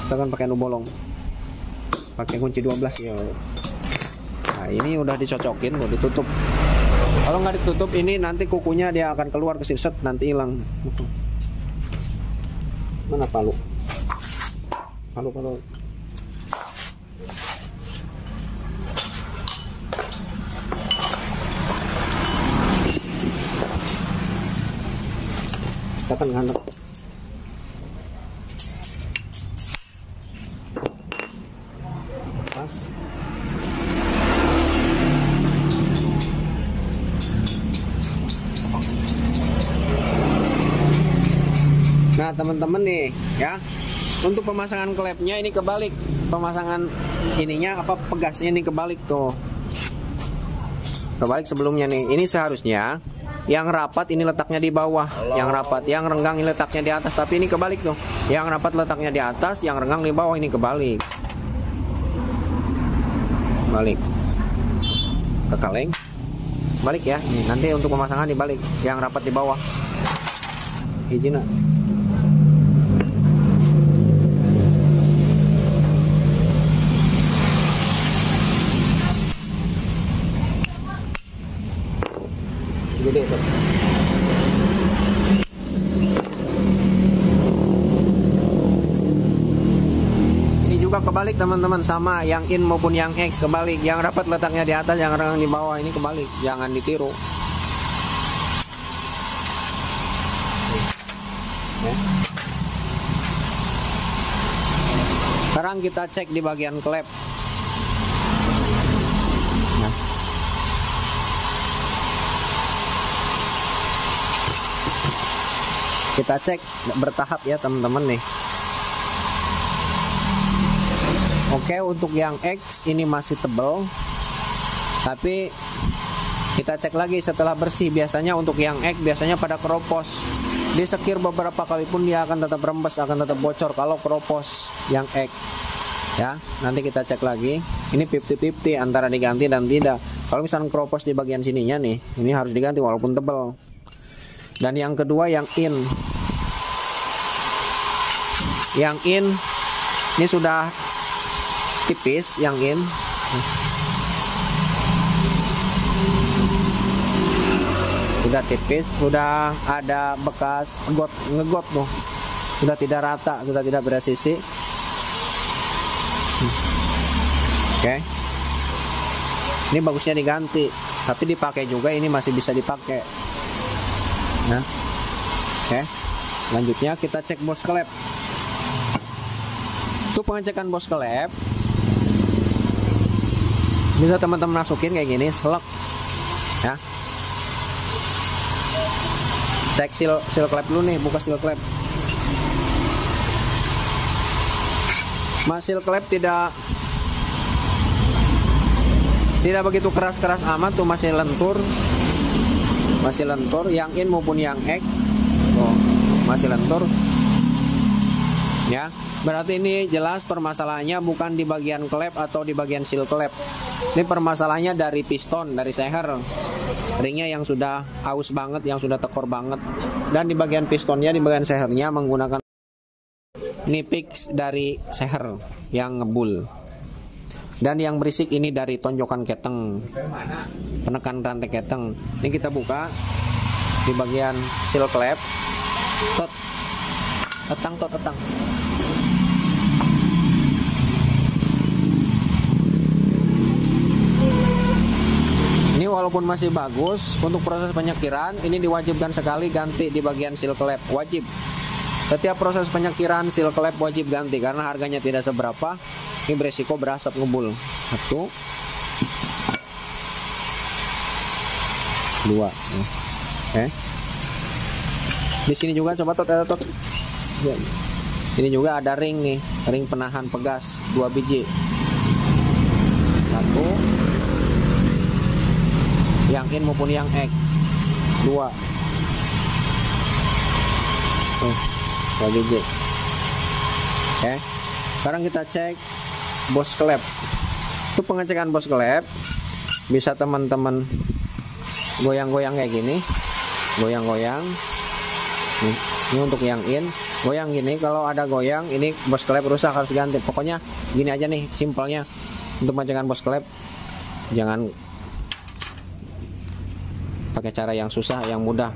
A: kita kan pakai nu bolong, pakai kunci 12 ya. Nah, ini udah dicocokin, udah ditutup. Kalau nggak ditutup ini nanti kukunya dia akan keluar ke sini, nanti hilang. Mana palu? Kalau tekan kanan. Pas. Nah teman-teman nih ya, untuk pemasangan klepnya ini kebalik, pemasangan ininya apa pegasnya ini kebalik tuh, kebalik sebelumnya nih. Ini seharusnya yang rapat ini letaknya di bawah, yang rapat, yang renggang ini letaknya di atas, tapi ini kebalik tuh, yang rapat letaknya di atas, yang renggang di bawah, ini kebalik. Balik ke kaleng, balik ya. Nih, nanti untuk pemasangan dibalik, yang rapat di bawah. Izin. Gede tuh. Ini juga kebalik teman-teman, sama yang in maupun yang X kebalik, yang rapat letaknya di atas, yang renggang di bawah, ini kebalik, jangan ditiru. Sekarang kita cek di bagian klep. Nah. Kita cek bertahap ya teman-teman nih. Oke, untuk yang X ini masih tebal, tapi kita cek lagi setelah bersih. Biasanya untuk yang X biasanya pada keropos, disekir beberapa kali pun dia akan tetap rembes, akan tetap bocor kalau keropos yang X ya. Nanti kita cek lagi, ini 50-50 antara diganti dan tidak. Kalau misalnya keropos di bagian sininya nih, ini harus diganti walaupun tebal. Dan yang kedua yang in. Yang in ini sudah tipis, yang in. Sudah tipis, sudah ada bekas ngegot tuh. Sudah tidak rata, sudah tidak presisi. Oke. Ini bagusnya diganti, tapi dipakai juga, ini masih bisa dipakai. Nah, oke. Lanjutnya kita cek bos klep. Untuk pengecekan bos klep, bisa teman-teman masukin kayak gini, selek, ya. Cek seal klep dulu nih, buka seal klep. Seal klep tidak begitu keras-keras amat tuh, masih lentur. Masih lentur, yang in maupun yang X oh, masih lentur ya. Berarti ini jelas permasalahannya bukan di bagian klep atau di bagian seal klep. Ini permasalahannya dari piston, dari seher ringnya yang sudah aus banget, yang sudah tekor banget. Dan di bagian pistonnya, di bagian sehernya menggunakan nipix dari seher yang ngebul. Dan yang berisik ini dari tonjokan keteng, penekan rantai keteng. Ini kita buka di bagian seal klep. Tetang. Ini walaupun masih bagus, untuk proses penyekiran ini diwajibkan sekali ganti di bagian seal klep, wajib. Setiap proses penyekiran seal klep wajib ganti karena harganya tidak seberapa. Ini beresiko berasap ngebul. 1, 2. Di sini juga coba tot. Ini juga ada ring nih, ring penahan pegas 2 biji. 1, yang in maupun yang X 2. 2 biji. Oke. Sekarang kita cek bos klep. Untuk pengecekan bos klep bisa teman-teman goyang-goyang kayak gini, goyang-goyang. Ini untuk yang in, goyang gini. Kalau ada goyang, ini bos klep rusak, harus ganti. Pokoknya gini aja nih simpelnya untuk pengecekan bos klep. Jangan pakai cara yang susah, yang mudah.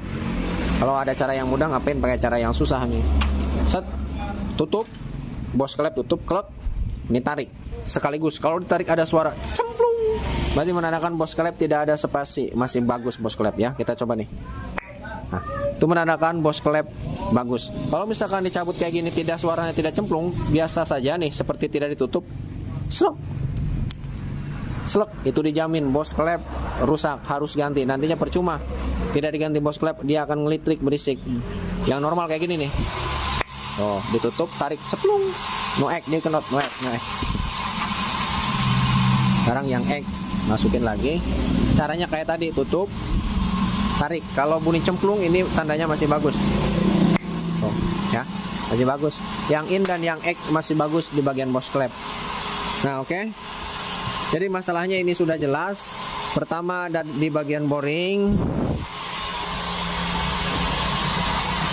A: Kalau ada cara yang mudah, ngapain pakai cara yang susah nih? Set, tutup, bos klep tutup, klek. Ini tarik sekaligus. Kalau ditarik ada suara cemplung, berarti menandakan bos klep tidak ada spasi, masih bagus bos klep ya. Kita coba nih. Nah, itu menandakan bos klep bagus. Kalau misalkan dicabut kayak gini, tidak, suaranya tidak cemplung, biasa saja nih, seperti tidak ditutup, slek, slek, itu dijamin bos klep rusak, harus ganti. Nantinya percuma, tidak diganti bos klep, dia akan ngelitrik, berisik. Yang normal kayak gini nih. Oh, ditutup, tarik, ceplung, no X, dia kenot, no X. Sekarang yang X, masukin lagi. Caranya kayak tadi, tutup, tarik. Kalau bunyi cemplung, ini tandanya masih bagus. Oh, ya, masih bagus. Yang in dan yang X masih bagus di bagian bos klep. Nah, oke. Jadi masalahnya ini sudah jelas. Pertama di bagian boring,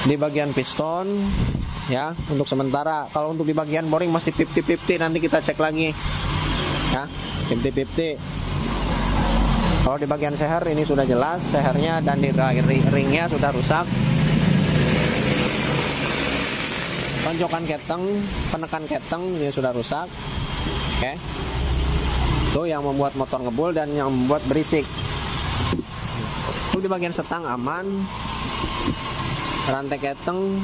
A: di bagian piston, ya, untuk sementara. Kalau untuk di bagian boring masih 50-50, nanti kita cek lagi, ya, 50-50. Kalau di bagian seher ini sudah jelas, sehernya dan di ringnya sudah rusak. Tonjokan keteng, penekan keteng ini sudah rusak. Oke. Itu yang membuat motor ngebul dan yang membuat berisik. Itu di bagian setang aman. Rantai keteng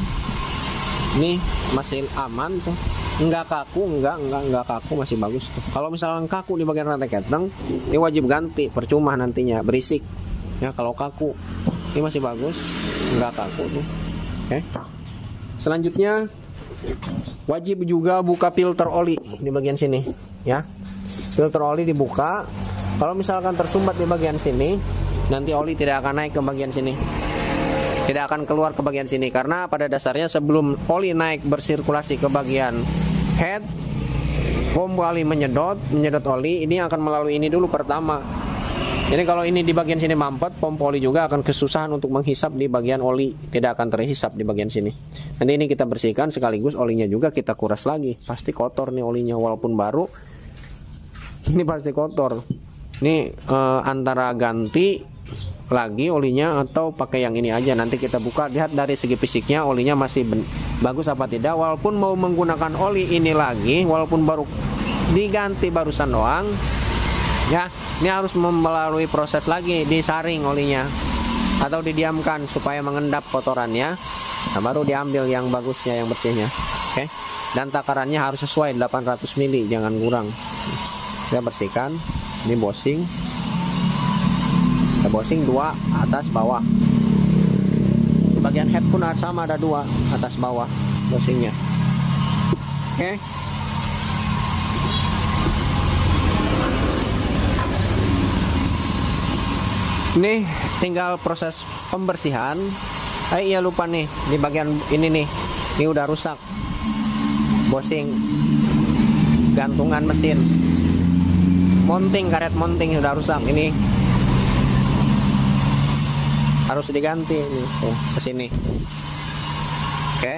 A: ini masih aman tuh. Enggak kaku, enggak kaku, masih bagus tuh. Kalau misalkan kaku di bagian rantai keteng, ini wajib ganti, percuma nantinya berisik. Ya, kalau kaku. Ini masih bagus, enggak kaku tuh. Oke. Selanjutnya wajib juga buka filter oli di bagian sini, ya. Filter oli dibuka. Kalau misalkan tersumbat di bagian sini, nanti oli tidak akan naik ke bagian sini, tidak akan keluar ke bagian sini. Karena pada dasarnya sebelum oli naik bersirkulasi ke bagian head, pompa oli menyedot oli, ini akan melalui ini dulu pertama. Jadi kalau ini di bagian sini mampet, pompa oli juga akan kesusahan untuk menghisap di bagian oli, tidak akan terhisap di bagian sini. Nanti ini kita bersihkan sekaligus olinya juga kita kuras lagi. Pasti kotor nih olinya, walaupun baru, ini pasti kotor. Ini antara ganti lagi olinya atau pakai yang ini aja. Nanti kita buka, lihat dari segi fisiknya olinya masih bagus apa tidak. Walaupun mau menggunakan oli ini lagi, walaupun baru diganti barusan doang, ya, ini harus melalui proses lagi, disaring olinya atau didiamkan supaya mengendap kotorannya. Nah, baru diambil yang bagusnya, yang bersihnya. Oke. Dan takarannya harus sesuai 800 mili, jangan kurang. Kita bersihkan. Ini bosing. Kita bosing 2 atas bawah. Di bagian head pun sama, ada 2 atas bawah bosingnya. Oke. Ini tinggal proses pembersihan. Iya lupa nih, di bagian ini nih, ini udah rusak. Bosing, gantungan mesin, mounting, karet mounting sudah rusak. Ini harus diganti nih, ke sini. Oke.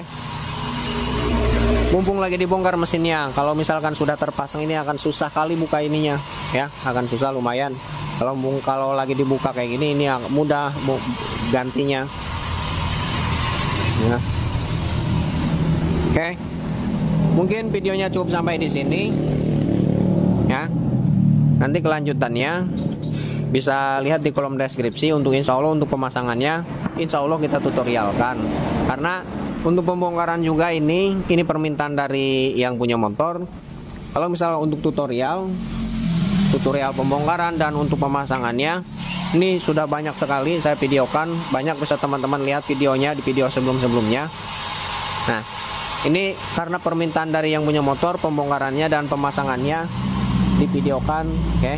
A: Mumpung lagi dibongkar mesinnya, kalau misalkan sudah terpasang ini akan susah kali buka ininya, ya, akan susah lumayan. Kalau lagi dibuka kayak gini, ini mudah gantinya. Ya. Oke. Mungkin videonya cukup sampai di sini. Ya. Nanti kelanjutannya bisa lihat di kolom deskripsi. Untuk insya Allah untuk pemasangannya, insya Allah kita tutorialkan. Karena untuk pembongkaran juga ini permintaan dari yang punya motor. Kalau misalnya untuk tutorial pembongkaran dan untuk pemasangannya, ini sudah banyak sekali saya videokan. Banyak bisa teman-teman lihat videonya di video sebelum-sebelumnya. Nah, ini karena permintaan dari yang punya motor, pembongkarannya dan pemasangannya divideokan. Oke.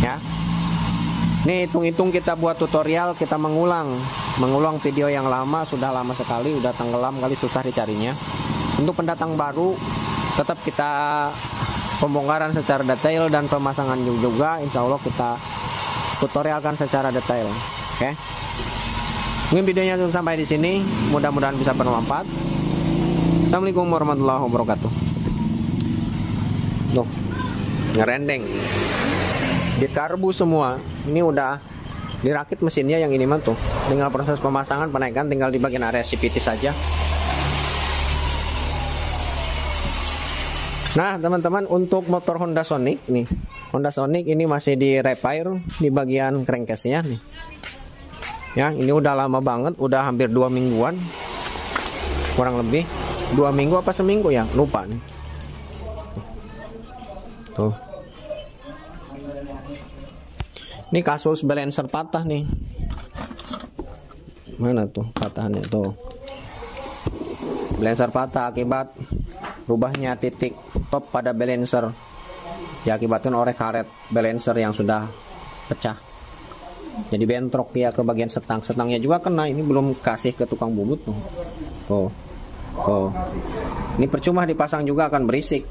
A: Ya. Ini hitung-hitung kita buat tutorial, kita mengulang video yang lama, sudah lama sekali, udah tenggelam kali, susah dicarinya. Untuk pendatang baru, tetap kita pembongkaran secara detail dan pemasangan juga insya Allah kita tutorialkan secara detail. Oke. Mungkin videonya sampai di sini, mudah-mudahan bisa bermanfaat. Assalamualaikum warahmatullahi wabarakatuh. Tuh, ngerendeng, dikarbu semua. Ini udah dirakit mesinnya yang ini mah tuh. Tinggal proses pemasangan, penaikan tinggal di bagian area CVT saja. Nah teman-teman, untuk motor Honda Sonic nih, Honda Sonic ini masih di repair di bagian crankcase-nya nih. Ya, ini udah lama banget, udah hampir 2 mingguan, kurang lebih 2 minggu apa seminggu ya, lupa nih. Tuh, ini kasus balancer patah nih. Mana tuh patahannya tuh? Balancer patah akibat rubahnya titik top pada balancer, diakibatkan oleh karet balancer yang sudah pecah. Jadi bentrok dia ke bagian setang. Setangnya juga kena. Ini belum kasih ke tukang bubut tuh. Tuh. Ini percuma dipasang juga akan berisik.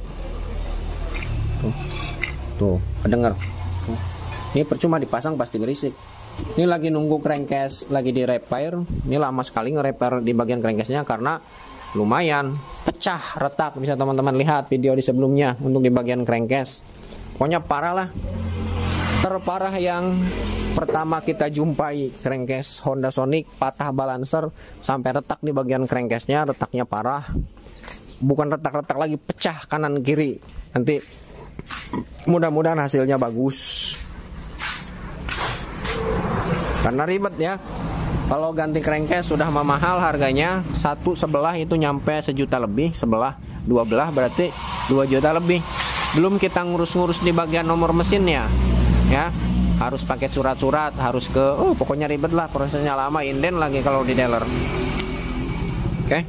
A: Tuh, kedenger. Ini percuma dipasang pasti berisik. Ini lagi nunggu crankcase lagi di repair. Ini lama sekali nge-repair di bagian crankcase-nya karena lumayan pecah, retak. Bisa teman-teman lihat video di sebelumnya untuk di bagian crankcase. Pokoknya parah lah. Terparah yang pertama kita jumpai crankcase Honda Sonic patah balancer sampai retak di bagian crankcase-nya. Retaknya parah. Bukan retak-retak lagi, pecah kanan kiri. Nanti mudah-mudahan hasilnya bagus. Karena ribet ya. Kalau ganti crankcase sudah mahal harganya. Satu sebelah itu nyampe 1 juta lebih. Sebelah 2 belah berarti 2 juta lebih. Belum kita ngurus-ngurus di bagian nomor mesinnya. Ya, harus pakai surat-surat, harus ke pokoknya ribet lah, prosesnya lama, inden lagi kalau di dealer. Oke.